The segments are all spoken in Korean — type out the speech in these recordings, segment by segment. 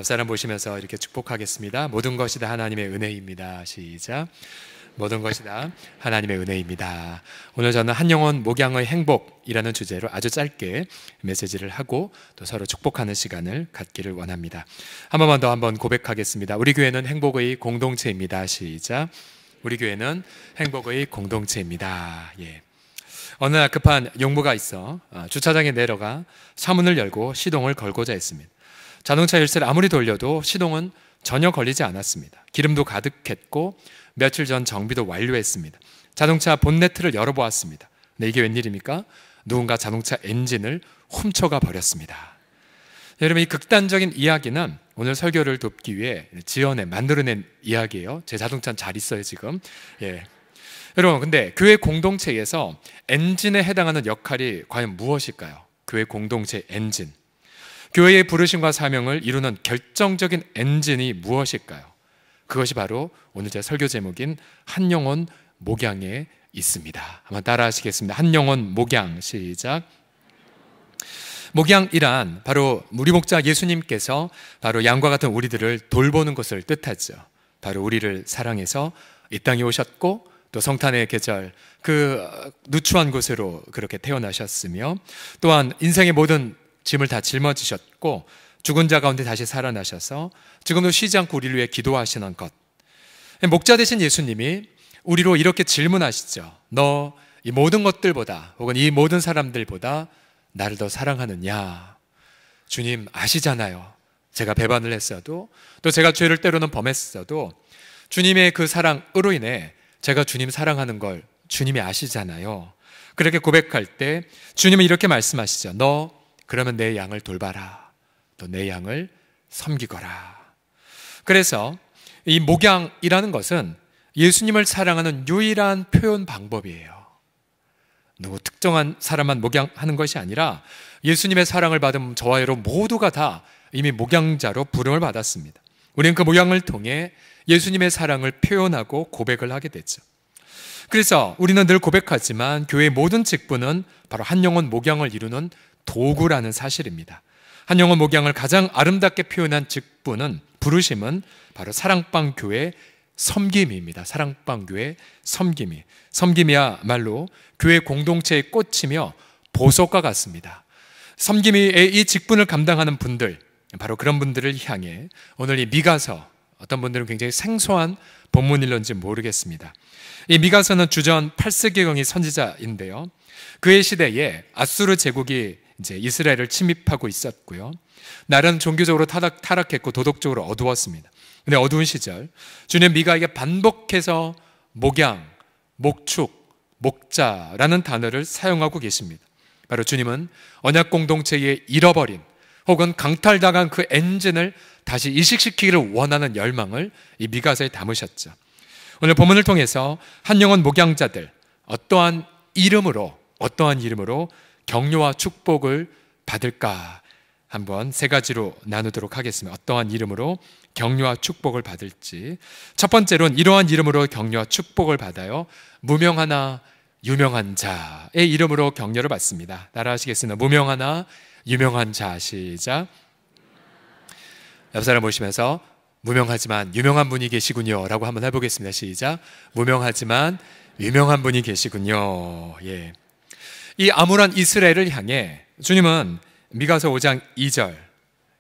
옆 사람 보시면서 이렇게 축복하겠습니다. 모든 것이 다 하나님의 은혜입니다. 시작. 모든 것이 다 하나님의 은혜입니다. 오늘 저는 한 영혼 목양의 행복이라는 주제로 아주 짧게 메시지를 하고 또 서로 축복하는 시간을 갖기를 원합니다. 한 번만 더 한번 고백하겠습니다. 우리 교회는 행복의 공동체입니다. 시작. 우리 교회는 행복의 공동체입니다. 예. 어느 날 급한 용무가 있어 주차장에 내려가 차문을 열고 시동을 걸고자 했습니다. 자동차 열쇠를 아무리 돌려도 시동은 전혀 걸리지 않았습니다. 기름도 가득했고 며칠 전 정비도 완료했습니다. 자동차 본네트를 열어보았습니다. 근데 이게 웬일입니까? 누군가 자동차 엔진을 훔쳐가 버렸습니다. 여러분, 이 극단적인 이야기는 오늘 설교를 돕기 위해 만들어낸 이야기예요. 제 자동차는 잘 있어요 지금. 예. 여러분, 근데 교회 공동체에서 엔진에 해당하는 역할이 과연 무엇일까요? 교회 공동체 엔진, 교회의 부르심과 사명을 이루는 결정적인 엔진이 무엇일까요? 그것이 바로 오늘 제 설교 제목인 한 영혼 목양에 있습니다. 한번 따라 하시겠습니다. 한 영혼 목양. 시작. 목양이란 바로 우리 목자 예수님께서 바로 양과 같은 우리들을 돌보는 것을 뜻하죠. 바로 우리를 사랑해서 이 땅에 오셨고 또 성탄의 계절 그 누추한 곳으로 그렇게 태어나셨으며 또한 인생의 모든 짐을 다 짊어지셨고 죽은 자 가운데 다시 살아나셔서 지금도 쉬지 않고 우리를 위해 기도하시는 것. 목자 되신 예수님이 우리로 이렇게 질문하시죠. 너 이 모든 것들보다 혹은 이 모든 사람들보다 나를 더 사랑하느냐? 주님 아시잖아요. 제가 배반을 했어도 또 제가 죄를 때로는 범했어도 주님의 그 사랑으로 인해 제가 주님 사랑하는 걸 주님이 아시잖아요. 그렇게 고백할 때 주님은 이렇게 말씀하시죠. 너 그러면 내 양을 돌봐라. 또 내 양을 섬기거라. 그래서 이 목양이라는 것은 예수님을 사랑하는 유일한 표현 방법이에요. 누구 특정한 사람만 목양하는 것이 아니라 예수님의 사랑을 받은 저와 여러분 모두가 다 이미 목양자로 부름을 받았습니다. 우리는 그 목양을 통해 예수님의 사랑을 표현하고 고백을 하게 됐죠. 그래서 우리는 늘 고백하지만 교회의 모든 직분은 바로 한 영혼 목양을 이루는 도구라는 사실입니다. 한 영혼 목양을 가장 아름답게 표현한 직분은 부르심은 바로 사랑방 교회 섬김입니다. 사랑방 교회 섬김이야말로 교회 공동체의 꽃이며 보석과 같습니다. 섬김의 이 직분을 감당하는 분들, 바로 그런 분들을 향해 오늘 이 미가서, 어떤 분들은 굉장히 생소한 본문일런지 모르겠습니다. 이 미가서는 주전 8세기경의 선지자인데요. 그의 시대에 아수르 제국이 이제 이스라엘을 침입하고 있었고요. 나라는 종교적으로 타락했고 도덕적으로 어두웠습니다. 근데 어두운 시절 주님 미가에게 반복해서 목양, 목축, 목자라는 단어를 사용하고 계십니다. 바로 주님은 언약 공동체에 잃어버린 혹은 강탈당한 그 엔진을 다시 이식시키기를 원하는 열망을 이 미가서에 담으셨죠. 오늘 본문을 통해서 한 영혼 목양자들 어떠한 이름으로 격려와 축복을 받을까 한번 세 가지로 나누도록 하겠습니다. 어떠한 이름으로 격려와 축복을 받을지. 첫 번째로는 이러한 이름으로 격려와 축복을 받아요. 무명하나 유명한 자의 이름으로 격려를 받습니다. 따라 하시겠습니다. 무명하나 유명한 자. 시작. 옆 사람 보시면서 무명하지만 유명한 분이 계시군요 라고 한번 해보겠습니다. 시작. 무명하지만 유명한 분이 계시군요. 예. 이 암울한 이스라엘을 향해 주님은 미가서 5장 2절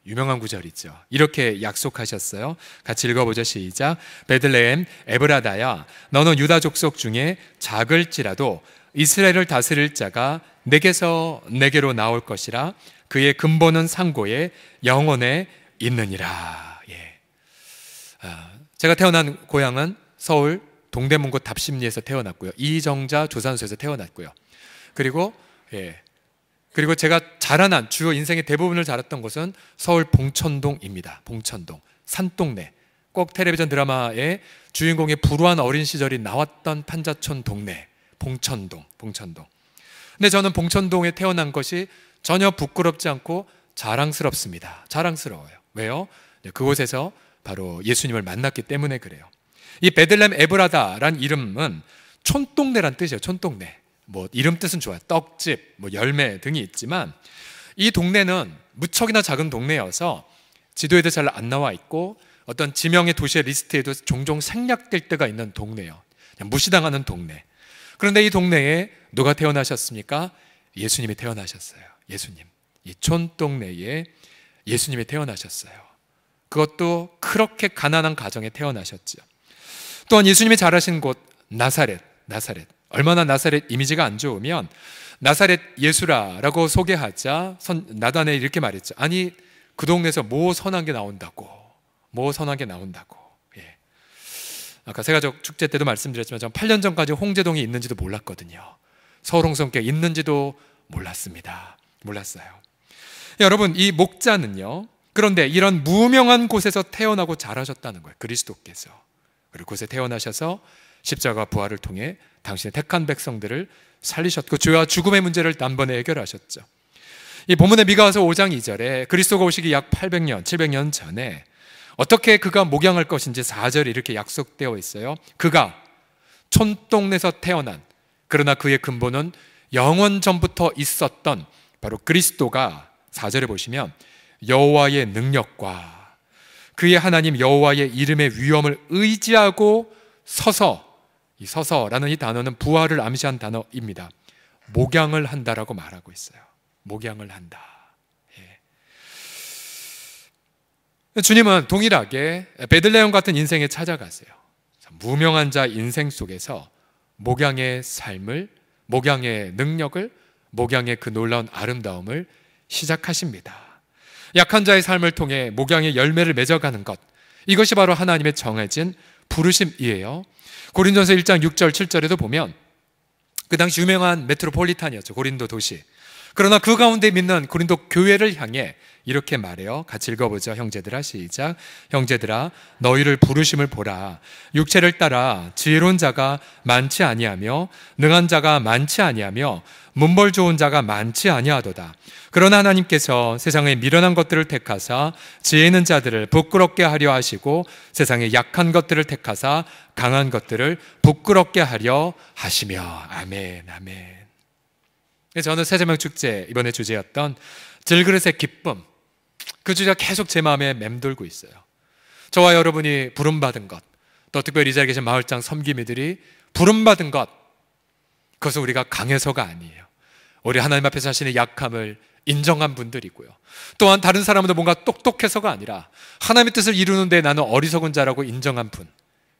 유명한 구절 있죠. 이렇게 약속하셨어요. 같이 읽어보죠. 시작. 베들레헴 에브라다야 너는 유다 족속 중에 작을지라도 이스라엘을 다스릴 자가 내게서 내게로 나올 것이라. 그의 근본은 상고에 영원에 있느니라. 예. 제가 태어난 고향은 서울 동대문구 답심리에서 태어났고요. 이정자 조산소에서 태어났고요. 그리고 제가 자라난 주요 인생의 대부분을 자랐던 곳은 서울 봉천동입니다. 봉천동 산동네, 꼭 텔레비전 드라마에 주인공의 불우한 어린 시절이 나왔던 판자촌 동네 봉천동. 근데 저는 봉천동에 태어난 것이 전혀 부끄럽지 않고 자랑스럽습니다. 자랑스러워요. 왜요? 그곳에서 바로 예수님을 만났기 때문에 그래요. 이 베들레헴 에브라다란 이름은 촌동네란 뜻이에요. 촌동네. 뭐 이름 뜻은 좋아요. 떡집, 뭐 열매 등이 있지만 이 동네는 무척이나 작은 동네여서 지도에도 잘 안 나와 있고 어떤 지명의 도시의 리스트에도 종종 생략될 때가 있는 동네예요. 그냥 무시당하는 동네. 그런데 이 동네에 누가 태어나셨습니까? 예수님이 태어나셨어요. 예수님. 이 촌동네에 예수님이 태어나셨어요. 그것도 그렇게 가난한 가정에 태어나셨죠. 또한 예수님이 자라신 곳 나사렛. 얼마나 나사렛 이미지가 안 좋으면 나사렛 예수라라고 소개하자 나단에 이렇게 말했죠. 아니 그 동네에서 뭐 선한 게 나온다고. 예. 아까 세가족 축제 때도 말씀드렸지만 전 8년 전까지 홍제동이 있는지도 몰랐거든요. 서울 홍성교회 있는지도 몰랐어요. 여러분 이 목자는요, 그런데 이런 무명한 곳에서 태어나고 자라셨다는 거예요. 그리스도께서. 그리고 그곳에 태어나셔서 십자가 부활을 통해 당신의 택한 백성들을 살리셨고 죄와 죽음의 문제를 단번에 해결하셨죠. 이 본문의 미가서 5장 2절에 그리스도가 오시기 약 800년, 700년 전에 어떻게 그가 목양할 것인지 4절에 이렇게 약속되어 있어요. 그가 촌동네에서 태어난, 그러나 그의 근본은 영원 전부터 있었던 바로 그리스도가 4절에 보시면 여호와의 능력과 그의 하나님 여호와의 이름의 위엄을 의지하고 서서, 이 서서라는 이 단어는 부활을 암시한 단어입니다. 목양을 한다라고 말하고 있어요. 목양을 한다. 예. 주님은 동일하게 베들레헴 같은 인생에 찾아가세요. 무명한 자 인생 속에서 목양의 삶을, 목양의 능력을, 목양의 그 놀라운 아름다움을 시작하십니다. 약한 자의 삶을 통해 목양의 열매를 맺어가는 것, 이것이 바로 하나님의 정해진 부르심이에요. 고린도전서 1장 6절 7절에도 보면 그 당시 유명한 메트로폴리탄이었죠. 고린도 도시. 그러나 그 가운데 믿는 고린도 교회를 향해 이렇게 말해요. 같이 읽어보죠. 형제들아, 시작. 형제들아, 너희를 부르심을 보라. 육체를 따라 지혜로운 자가 많지 아니하며 능한 자가 많지 아니하며 문벌 좋은 자가 많지 아니하도다. 그러나 하나님께서 세상의 미련한 것들을 택하사 지혜 있는 자들을 부끄럽게 하려 하시고 세상의 약한 것들을 택하사 강한 것들을 부끄럽게 하려 하시며. 아멘, 아멘. 저는 새제명 축제 이번에 주제였던 질그릇의 기쁨, 그 주제가 계속 제 마음에 맴돌고 있어요. 저와 여러분이 부름받은 것, 또 특별히 이 자리에 계신 마을장 섬기미들이 부름받은 것, 그것은 우리가 강해서가 아니에요. 우리 하나님 앞에 자신의 약함을 인정한 분들이고요. 또한 다른 사람보다 뭔가 똑똑해서가 아니라 하나님의 뜻을 이루는데 나는 어리석은 자라고 인정한 분,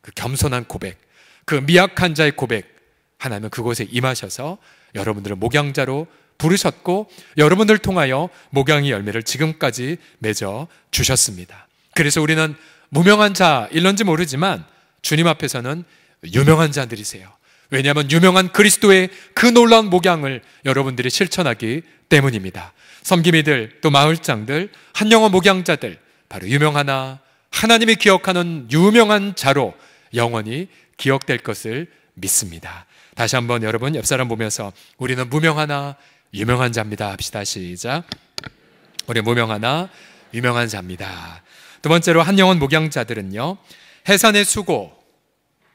그 겸손한 고백, 그 미약한 자의 고백, 하나님은 그곳에 임하셔서 여러분들을 목양자로 부르셨고 여러분들 통하여 목양의 열매를 지금까지 맺어 주셨습니다. 그래서 우리는 무명한 자일런지 모르지만 주님 앞에서는 유명한 자들이세요. 왜냐하면 유명한 그리스도의 그 놀라운 목양을 여러분들이 실천하기 때문입니다. 섬기미들, 또 마을장들, 한영어 목양자들, 바로 유명하나 하나님이 기억하는 유명한 자로 영원히 기억될 것을 믿습니다. 다시 한번 여러분 옆 사람 보면서 우리는 무명하나 유명한 자입니다 합시다. 시작. 우리 무명하나 유명한 자입니다. 두 번째로 한영원 목양자들은요, 해산의 수고,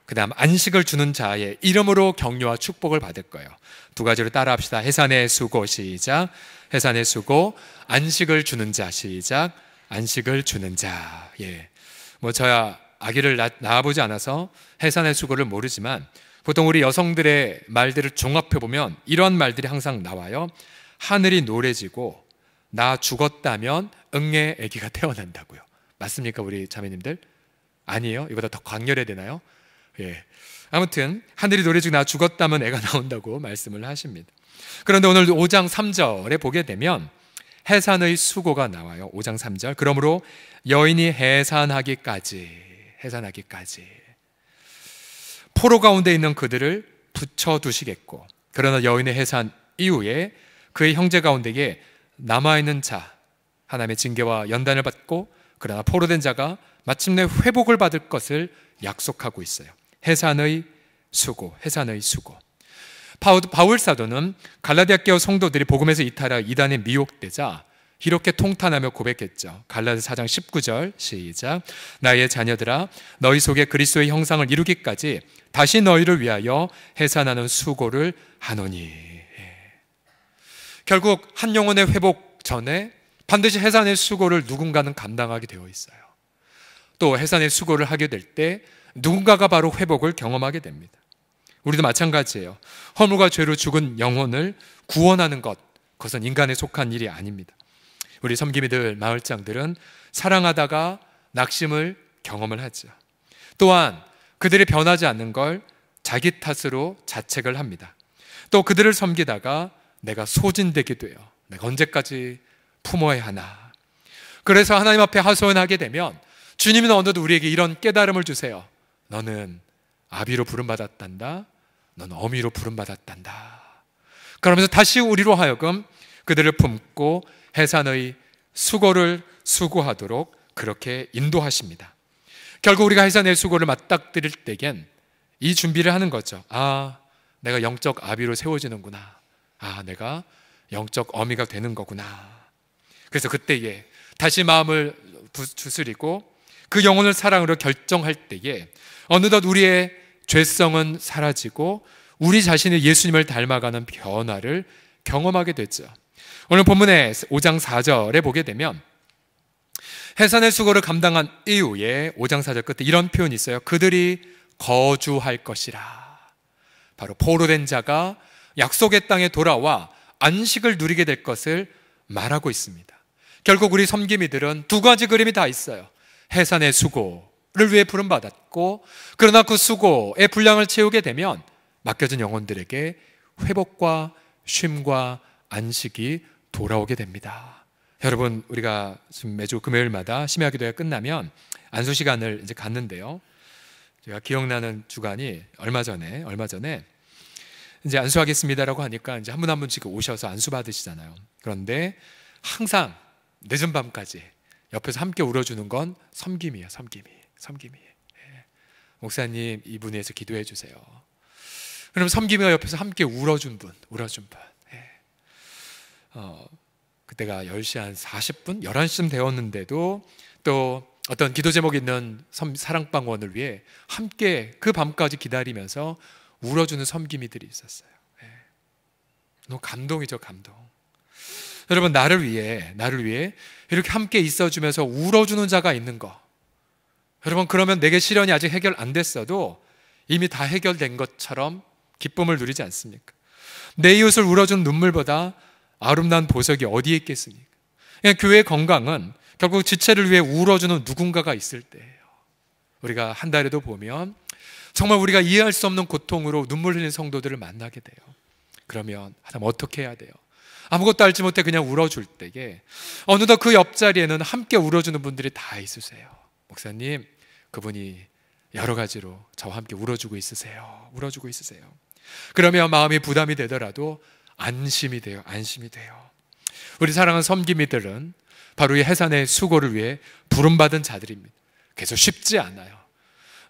그 다음 안식을 주는 자의 이름으로 격려와 축복을 받을 거예요. 두 가지로 따라 합시다. 해산의 수고, 시작. 해산의 수고, 안식을 주는 자, 시작. 안식을 주는 자. 예. 뭐 저야 아기를 낳아보지 않아서 해산의 수고를 모르지만 보통 우리 여성들의 말들을 종합해보면 이러한 말들이 항상 나와요. 하늘이 노래지고 나 죽었다면 응애 아기가 태어난다고요. 맞습니까 우리 자매님들? 아니에요? 이보다 더 강렬해야 되나요? 예. 아무튼 하늘이 노래지고 나 죽었다면 애가 나온다고 말씀을 하십니다. 그런데 오늘 5장 3절에 보게 되면 해산의 수고가 나와요. 5장 3절. 그러므로 여인이 해산하기까지 포로 가운데 있는 그들을 붙여두시겠고, 그러나 여인의 해산 이후에 그의 형제 가운데에 남아있는 자, 하나님의 징계와 연단을 받고 그러나 포로된 자가 마침내 회복을 받을 것을 약속하고 있어요. 해산의 수고. 바울 사도는 갈라디아 교회 성도들이 복음에서 이탈하여 이단에 미혹되자 이렇게 통탄하며 고백했죠. 갈라디아 4장 19절 시작. 나의 자녀들아, 너희 속에 그리스도의 형상을 이루기까지 다시 너희를 위하여 해산하는 수고를 하노니. 결국 한 영혼의 회복 전에 반드시 해산의 수고를 누군가는 감당하게 되어 있어요. 또 해산의 수고를 하게 될 때 누군가가 바로 회복을 경험하게 됩니다. 우리도 마찬가지예요. 허물과 죄로 죽은 영혼을 구원하는 것, 그것은 인간에 속한 일이 아닙니다. 우리 섬기미들, 마을장들은 사랑하다가 낙심을 경험을 하죠. 또한 그들이 변하지 않는 걸 자기 탓으로 자책을 합니다. 또 그들을 섬기다가 내가 소진되게 돼요. 내가 언제까지 품어야 하나. 그래서 하나님 앞에 하소연하게 되면 주님은 어느덧 우리에게 이런 깨달음을 주세요. 너는 아비로 부름받았단다. 너는 어미로 부름받았단다. 그러면서 다시 우리로 하여금 그들을 품고 해산의 수고를 수고하도록 그렇게 인도하십니다. 결국 우리가 해산의 수고를 맞닥뜨릴 때엔 이 준비를 하는 거죠. 아, 내가 영적 아비로 세워지는구나. 아, 내가 영적 어미가 되는 거구나. 그래서 그때에 다시 마음을 주스리고 그 영혼을 사랑으로 결정할 때에 어느덧 우리의 죄성은 사라지고 우리 자신이 예수님을 닮아가는 변화를 경험하게 되죠. 오늘 본문의 5장 4절에 보게 되면 해산의 수고를 감당한 이후에 5장 4절 끝에 이런 표현이 있어요. 그들이 거주할 것이라. 바로 포로된 자가 약속의 땅에 돌아와 안식을 누리게 될 것을 말하고 있습니다. 결국 우리 섬기미들은 두 가지 그림이 다 있어요. 해산의 수고를 위해 부름받았고, 그러나 그 수고의 분량을 채우게 되면 맡겨진 영혼들에게 회복과 쉼과 안식이 돌아오게 됩니다. 여러분, 우리가 지금 매주 금요일마다 심야 기도회가 끝나면 안수 시간을 이제 갖는데요. 제가 기억나는 주간이 얼마 전에 이제 안수하겠습니다라고 하니까 이제 한 분 한 분씩 오셔서 안수 받으시잖아요. 그런데 항상 늦은 밤까지 옆에서 함께 울어주는 건 섬김이에요. 섬김이. 목사님, 이분 위해서 기도해 주세요. 그럼 섬김이가 옆에서 함께 울어준 분. 그때가 10시 한 40분, 11시쯤 되었는데도 또 어떤 기도 제목이 있는 사랑방원을 위해 함께 그 밤까지 기다리면서 울어주는 섬김이들이 있었어요. 너무 감동이죠, 감동. 여러분, 나를 위해 이렇게 함께 있어주면서 울어주는 자가 있는 거. 여러분, 그러면 내게 시련이 아직 해결 안 됐어도 이미 다 해결된 것처럼 기쁨을 누리지 않습니까? 내 이웃을 울어준 눈물보다 아름다운 보석이 어디에 있겠습니까? 교회의 건강은 결국 지체를 위해 울어주는 누군가가 있을 때예요. 우리가 한 달에도 보면 정말 우리가 이해할 수 없는 고통으로 눈물 흘리는 성도들을 만나게 돼요. 그러면 어떻게 해야 돼요? 아무것도 알지 못해 그냥 울어줄 때에 어느덧 그 옆자리에는 함께 울어주는 분들이 다 있으세요. 목사님, 그분이 여러 가지로 저와 함께 울어주고 있으세요. 그러면 마음이 부담이 되더라도 안심이 돼요. 우리 사랑하는 섬김이들은 바로 이 해산의 수고를 위해 부름받은 자들입니다. 그래서 쉽지 않아요.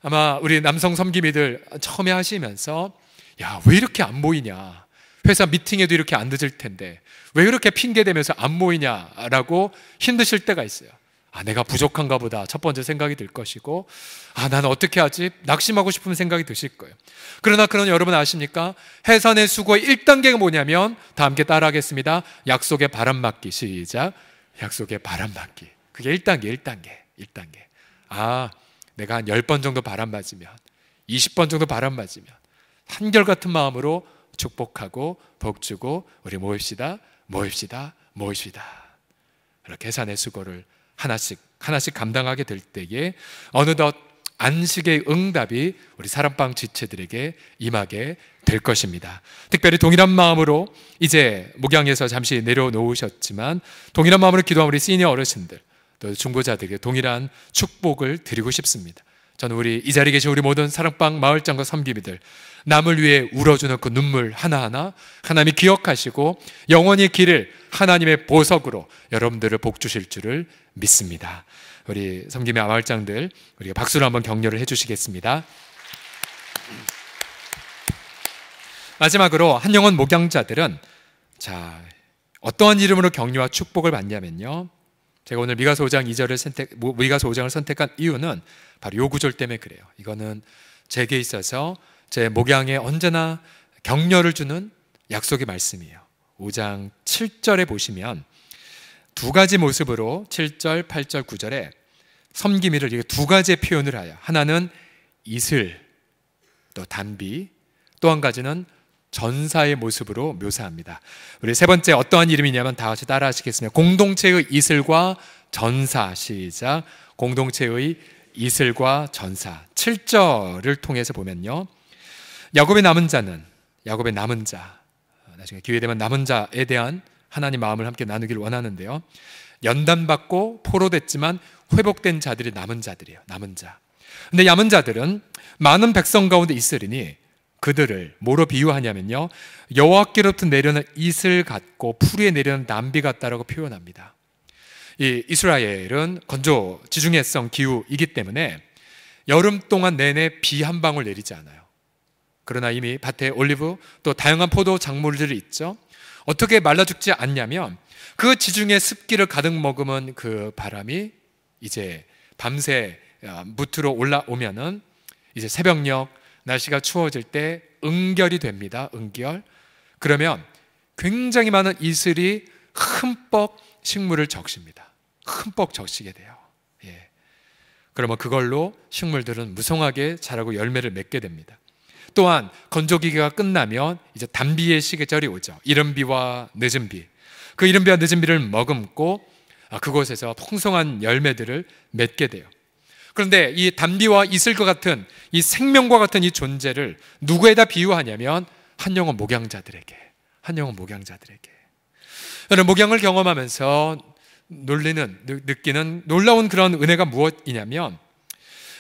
아마 우리 남성 섬김이들 처음에 하시면서 야, 왜 이렇게 안 모이냐, 회사 미팅에도 이렇게 안 늦을 텐데 왜 이렇게 핑계대면서 안 모이냐라고 힘드실 때가 있어요. 아, 내가 부족한가 보다 첫 번째 생각이 들 것이고, 아, 나는 어떻게 하지? 낙심하고 싶은 생각이 드실 거예요. 그러나 여러분 아십니까? 해산의 수고의 1단계가 뭐냐면, 다 함께 따라하겠습니다. 약속의 바람막기. 시작. 약속의 바람막기. 그게 1단계. 아, 내가 한 10번 정도 바람 맞으면, 20번 정도 바람 맞으면 한결같은 마음으로 축복하고 복주고 우리 모입시다. 이렇게 해산의 수고를 하나씩 감당하게 될 때에 어느덧 안식의 응답이 우리 사랑방 지체들에게 임하게 될 것입니다. 특별히 동일한 마음으로 이제 목양에서 잠시 내려놓으셨지만 동일한 마음으로 기도한 우리 시니어 어르신들, 또 중보자들에게 동일한 축복을 드리고 싶습니다. 저는 이 자리에 계신 우리 모든 사랑방 마을장과 섬기미들, 남을 위해 울어주는 그 눈물 하나하나 하나님이 기억하시고 영원히 길을 하나님의 보석으로 여러분들을 복주실 줄을 믿습니다. 우리 섬김의 마을장들, 우리가 박수로 한번 격려를 해주시겠습니다. 마지막으로 한영원 목양자들은 어떠한 이름으로 격려와 축복을 받냐면요, 제가 오늘 미가서 5장을 선택한 이유는 바로 요 구절 때문에 그래요. 이거는 제게 있어서 제 목양에 언제나 격려를 주는 약속의 말씀이에요. 5장 7절에 보시면 두 가지 모습으로 7절, 8절, 9절에 섬김이를 이렇게 두 가지의 표현을 하여, 하나는 이슬, 또 단비, 또 한 가지는 전사의 모습으로 묘사합니다. 우리 세 번째 어떠한 이름이냐면 다 같이 따라 하시겠습니다. 공동체의 이슬과 전사. 시작. 공동체의 이슬과 전사. 7절을 통해서 보면요, 야곱의 남은 자는, 야곱의 남은 자, 나중에 기회되면 남은 자에 대한 하나님 마음을 함께 나누기를 원하는데요, 연단받고 포로됐지만 회복된 자들이 남은 자들이에요. 남은 자. 근데 남은 자들은 많은 백성 가운데 있으리니 그들을 뭐로 비유하냐면요, 여호와께로부터 내려는 이슬 같고 풀위에 내려는 남비 같다라고 표현합니다. 이 이스라엘은 건조 지중해성 기후이기 때문에 여름 동안 내내 비 한 방울 내리지 않아요. 그러나 이미 밭에 올리브 또 다양한 포도 작물들이 있죠. 어떻게 말라 죽지 않냐면 그 지중해 습기를 가득 머금은 그 바람이 이제 밤새 무트로 올라오면은 이제 새벽녘 날씨가 추워질 때 응결이 됩니다. 응결. 그러면 굉장히 많은 이슬이 흠뻑 식물을 적십니다. 흠뻑 적시게 돼요. 예. 그러면 그걸로 식물들은 무성하게 자라고 열매를 맺게 됩니다. 또한 건조기가 끝나면 이제 단비의 시계절이 오죠. 이른 비와 늦은 비. 그 이른 비와 늦은 비를 머금고 그곳에서 풍성한 열매들을 맺게 돼요. 그런데 이 단비와 이슬과 같은 이 생명과 같은 이 존재를 누구에다 비유하냐면 한 영혼 목양자들에게. 한 영혼 목양자들에게. 저는 목양을 경험하면서 느끼는 놀라운 그런 은혜가 무엇이냐면,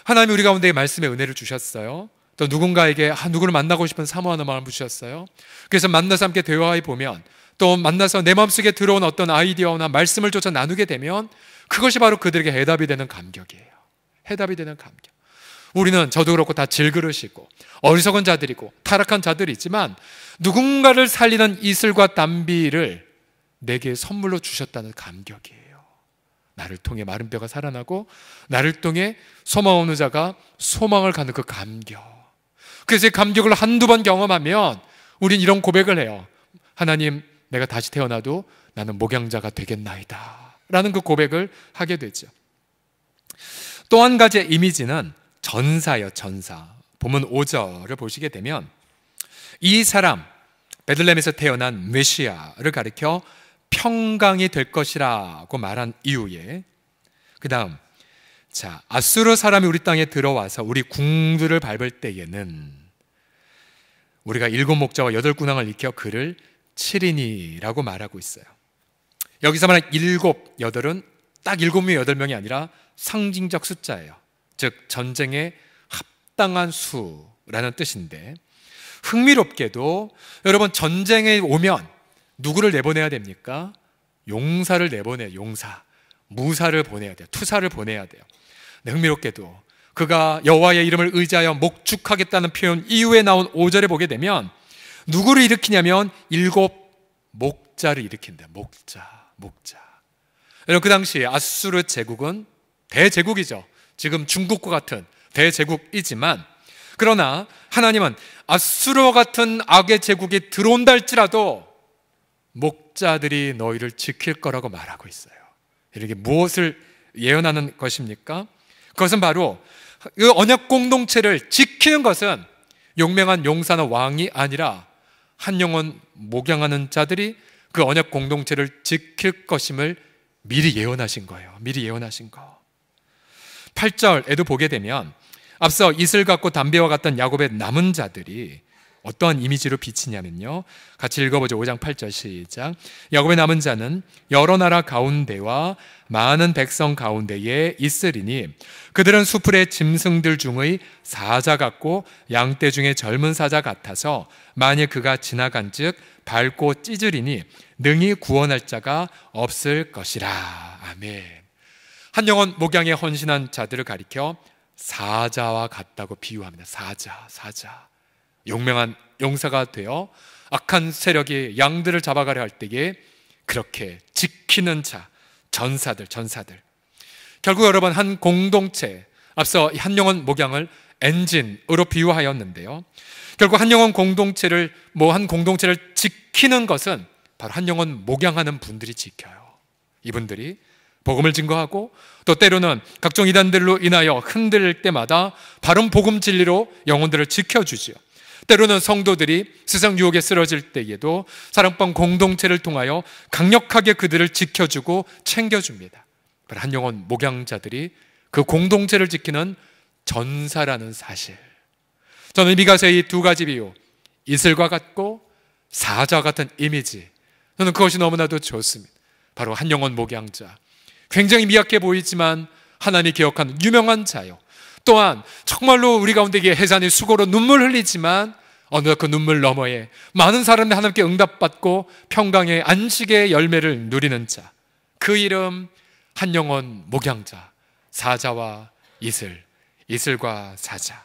하나님이 우리 가운데 말씀의 은혜를 주셨어요. 또 누군가에게 누구를 만나고 싶은 사모하는 마음을 주셨어요. 그래서 만나서 함께 대화해 보면, 또 만나서 내 마음속에 들어온 어떤 아이디어나 말씀을 조차 나누게 되면 그것이 바로 그들에게 해답이 되는 감격이에요. 해답이 되는 감격. 우리는 저도 그렇고 다 질그릇이고 어리석은 자들이고 타락한 자들이지만 누군가를 살리는 이슬과 단비를 내게 선물로 주셨다는 감격이에요. 나를 통해 마른 뼈가 살아나고 나를 통해 소망 없는 자가 소망을 갖는 그 감격. 그래서 이 감격을 한두 번 경험하면 우린 이런 고백을 해요. 하나님, 내가 다시 태어나도 나는 목양자가 되겠나이다 라는 그 고백을 하게 되죠. 또 한 가지의 이미지는 전사예요. 전사. 본문 5절을 보시게 되면 이 사람, 베들레헴에서 태어난 메시아를 가리켜 평강이 될 것이라고 말한 이후에 그 다음, 자, 아수르 사람이 우리 땅에 들어와서 우리 궁들을 밟을 때에는 우리가 7목자와 8군왕을 일으켜 그를 치리니라고 말하고 있어요. 여기서 말한 7, 8은 딱 7명, 8명이 아니라 상징적 숫자예요. 즉 전쟁에 합당한 수라는 뜻인데, 흥미롭게도 여러분, 전쟁에 오면 누구를 내보내야 됩니까? 용사를 내보내요. 용사. 무사를 보내야 돼요. 투사를 보내야 돼요. 네, 흥미롭게도 그가 여호와의 이름을 의지하여 목축하겠다는 표현 이후에 나온 5절에 보게 되면 누구를 일으키냐면 7 목자를 일으킨다. 목자. 여러분, 그 당시 아수르 제국은 대제국이죠. 지금 중국과 같은 대제국이지만, 그러나 하나님은 아수르와 같은 악의 제국이 들어온다 할지라도 목자들이 너희를 지킬 거라고 말하고 있어요. 이렇게 무엇을 예언하는 것입니까? 그것은 바로 그 언약 공동체를 지키는 것은 용맹한 용사나 왕이 아니라 한 영혼 목양하는 자들이 그 언약 공동체를 지킬 것임을 미리 예언하신 거예요. 미리 예언하신 거. 8절에도 보게 되면 앞서 이슬 같고 담배와 같던 야곱의 남은 자들이 어떠한 이미지로 비치냐면요, 같이 읽어보죠. 5장 8절 시작. 야곱의 남은 자는 여러 나라 가운데와 많은 백성 가운데에 있으리니 그들은 수풀의 짐승들 중의 사자 같고 양떼 중에 젊은 사자 같아서 만일 그가 지나간즉 밟고 찢으리니 능히 구원할 자가 없을 것이라. 아멘. 한 영혼 목양에 헌신한 자들을 가리켜 사자와 같다고 비유합니다. 사자. 용맹한 용사가 되어 악한 세력이 양들을 잡아가려 할 때에 그렇게 지키는 자, 전사들. 결국 여러분, 한 공동체, 앞서 한 영혼 목양을 엔진으로 비유하였는데요, 결국 한 영혼 공동체를 한 공동체를 지키는 것은 바로 한 영혼 목양하는 분들이 지켜요. 이분들이 복음을 증거하고 또 때로는 각종 이단들로 인하여 흔들릴 때마다 바른 복음 진리로 영혼들을 지켜주지요. 때로는 성도들이 세상 유혹에 쓰러질 때에도 사랑방 공동체를 통하여 강력하게 그들을 지켜주고 챙겨줍니다. 한 영혼 목양자들이 그 공동체를 지키는 전사라는 사실. 저는 미가서의 이 두 가지 비유, 이슬과 같고 사자와 같은 이미지, 저는 그것이 너무나도 좋습니다. 바로 한 영혼 목양자, 굉장히 미약해 보이지만 하나님이 기억하는 유명한 자요. 또한 정말로 우리 가운데 해산의 수고로 눈물 흘리지만 어느덧 그 눈물 너머에 많은 사람들이 하나님께 응답받고 평강의 안식의 열매를 누리는 자, 그 이름 한 영혼 목양자, 사자와 이슬, 이슬과 사자.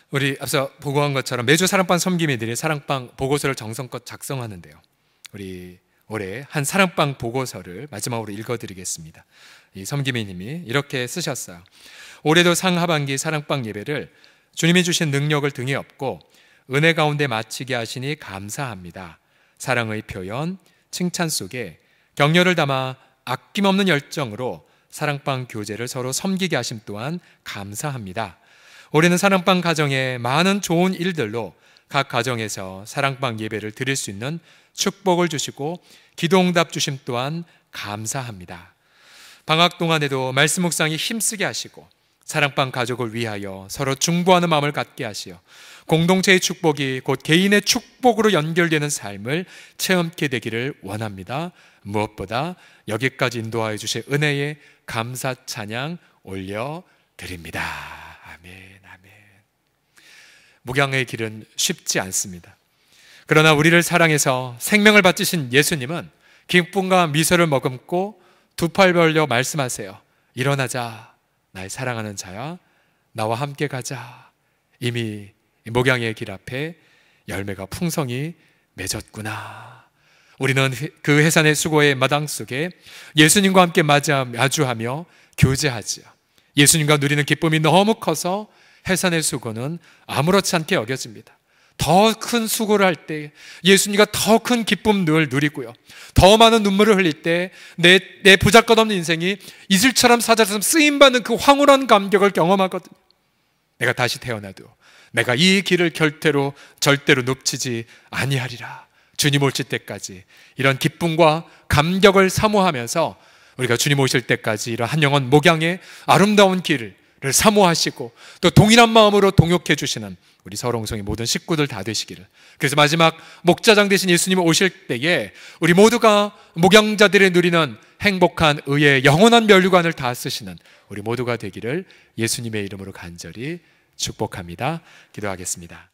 우리 앞서 보고한 것처럼 매주 사랑방 섬김이들이 사랑방 보고서를 정성껏 작성하는데요, 우리 올해 한 사랑방 보고서를 마지막으로 읽어드리겠습니다. 이 섬김이님이 이렇게 쓰셨어요. 올해도 상하반기 사랑방 예배를 주님이 주신 능력을 등에 업고 은혜 가운데 마치게 하시니 감사합니다. 사랑의 표현, 칭찬 속에 격려를 담아 아낌없는 열정으로 사랑방 교제를 서로 섬기게 하심 또한 감사합니다. 올해는 사랑방 가정에 많은 좋은 일들로 각 가정에서 사랑방 예배를 드릴 수 있는 축복을 주시고 기도응답 주심 또한 감사합니다. 방학 동안에도 말씀 묵상에 힘쓰게 하시고 사랑방 가족을 위하여 서로 중보하는 마음을 갖게 하시어 공동체의 축복이 곧 개인의 축복으로 연결되는 삶을 체험케 되기를 원합니다. 무엇보다 여기까지 인도하여 주신 은혜에 감사 찬양 올려드립니다. 아멘, 아멘. 목양의 길은 쉽지 않습니다. 그러나 우리를 사랑해서 생명을 바치신 예수님은 기쁨과 미소를 머금고 두 팔 벌려 말씀하세요. 일어나자, 날 사랑하는 자야, 나와 함께 가자. 이미 목양의 길 앞에 열매가 풍성히 맺었구나. 우리는 그 해산의 수고의 마당 속에 예수님과 함께 마주하며 교제하지요. 예수님과 누리는 기쁨이 너무 커서 해산의 수고는 아무렇지 않게 여겨집니다. 더 큰 수고를 할 때 예수님과 더 큰 기쁨을 누리고요, 더 많은 눈물을 흘릴 때 내 보잘것없는 인생이 이슬처럼 사자처럼 쓰임받는 그 황홀한 감격을 경험하거든요. 내가 다시 태어나도 내가 이 길을 절대로 놓치지 아니하리라. 주님 오실 때까지 이런 기쁨과 감격을 사모하면서 우리가 주님 오실 때까지 이런 한 영혼 목양의 아름다운 길을 사모하시고 또 동일한 마음으로 동역해 주시는 우리 서롱성의 모든 식구들 다 되시기를. 그래서 마지막 목자장 되신 예수님 오실 때에 우리 모두가 목양자들이 누리는 행복한 의의 영원한 멸류관을 다 쓰시는 우리 모두가 되기를 예수님의 이름으로 간절히 축복합니다. 기도하겠습니다.